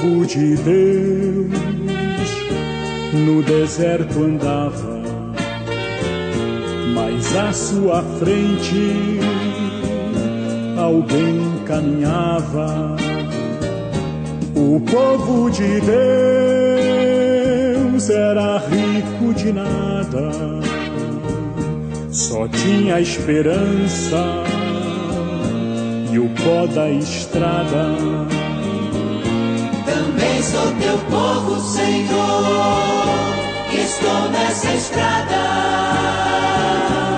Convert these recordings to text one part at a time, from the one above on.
povo de Deus no deserto andava, mas à sua frente alguém caminhava. O povo de Deus era rico de nada, só tinha esperança e o pó da estrada. Também sou teu povo, Senhor, que estou nessa estrada.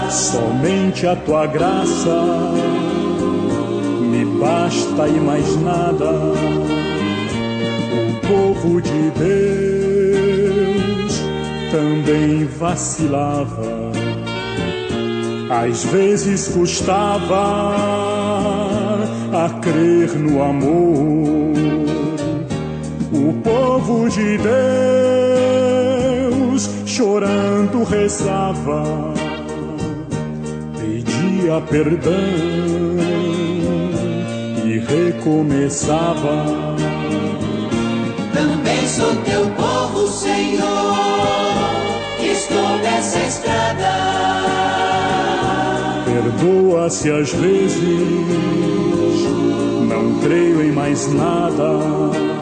Somente a tua graça me basta e mais nada. O povo de Deus também vacilava, às vezes custava a crer no amor. O povo de Deus chorando rezava, pedia perdão e recomeçava. Também sou teu povo, Senhor, que estou nessa estrada. Perdoa se às vezes não creio em mais nada.